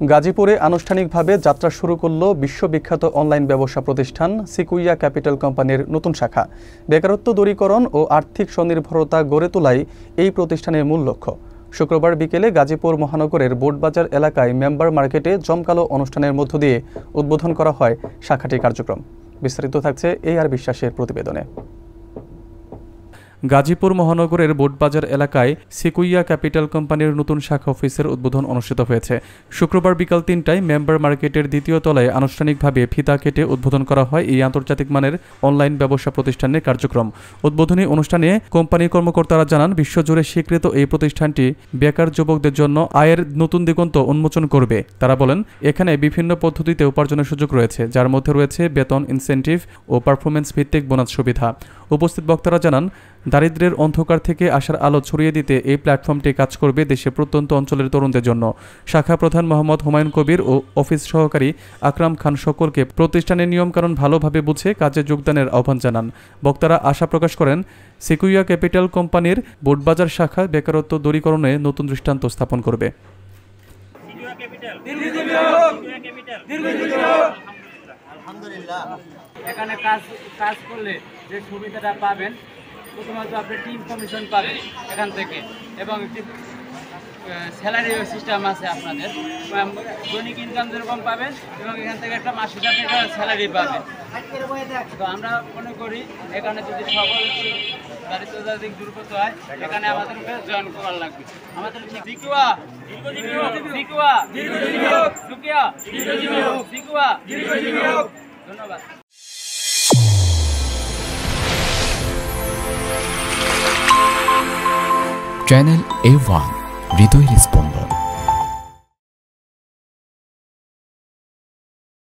গাজীপুরে আনুষ্ঠানিকভাবে যাত্রা শুরু করল বিশ্ববিখ্যাত অনলাইন ব্যবসা প্রতিষ্ঠান সিকুইয়া ক্যাপিটাল কোম্পানির নতুন শাখা। বেকারত্ব দূরীকরণ ও আর্থিক স্বনির্ভরতা গড়ে তোলাই এই প্রতিষ্ঠানের মূল লক্ষ্য। শুক্রবার বিকেলে গাজীপুর মহানগরের বোটবাজার এলাকায় মেম্বার মার্কেটে জমকালো অনুষ্ঠানের মধ্য দিয়ে উদ্বোধন করা হয় শাখাটির কার্যক্রম। বিস্তারিত থাকছে আর বিশ্বাসের প্রতিবেদনে। গাজীপুর মহানগরের বোটবাজার এলাকায় সিকুইয়া ক্যাপিটাল কোম্পানির নতুন শাখা অফিসের উদ্বোধন অনুষ্ঠিত হয়েছে। শুক্রবার বিকাল ৩টায় মেম্বার মার্কেটের দ্বিতীয় তলায় আনুষ্ঠানিকভাবে ফিতা কেটে উদ্বোধন করা হয় এই আন্তর্জাতিক মানের অনলাইন ব্যবসা প্রতিষ্ঠানের কার্যক্রম। উদ্বোধনী অনুষ্ঠানে কোম্পানির কর্মকর্তারা জানান, বিশ্বজুড়ে স্বীকৃত এই প্রতিষ্ঠানটি বেকার যুবকদের জন্য আয়ের নতুন দিগন্ত উন্মোচন করবে। তারা বলেন, এখানে বিভিন্ন পদ্ধতিতে উপার্জনের সুযোগ রয়েছে, যার মধ্যে রয়েছে বেতন, ইনসেন্টিভ ও পারফরমেন্স ভিত্তিক বোনাস সুবিধা। উপস্থিত বক্তারা জানান, দারিদ্র্যের অন্ধকার থেকে আসার আলো ছড়িয়ে দিতে এই প্ল্যাটফর্মটি কাজ করবে দেশের প্রত্যন্ত অঞ্চলের তরুণদের জন্য। শাখা প্রধান মোহাম্মদ হুমায়ুন কবির ও অফিস সহকারী আকরাম খান সকলকে প্রতিষ্ঠানের নিয়মকানুন ভালোভাবে বুঝে কাজে যোগদানের আহ্বান জানান। বক্তারা আশা প্রকাশ করেন, সিকুইয়া ক্যাপিটাল কোম্পানির বোটবাজার শাখা বেকারত্ব দূরীকরণে নতুন দৃষ্টান্ত স্থাপন করবে। এখানে কাজ করলে যে সুবিধাটা পাবেন, প্রথমত আপনি টিম কমিশন পাবেন এখান থেকে, এবং স্যালারি সিস্টেম আছে আপনাদের, দৈনিক ইনকাম যেরকম পাবেন এবং এখান থেকে একটা মাসিক একটা স্যালারি পাবেন। তো আমরা মনে করি এখানে যদি সকল দারিদ্র দূর করতে হয়, এখানে আমাদেরকে জয়েন করার লাগবে। আমাদের ধন্যবাদ। চ্যানেল A1 হৃদয়ের স্পন্দন।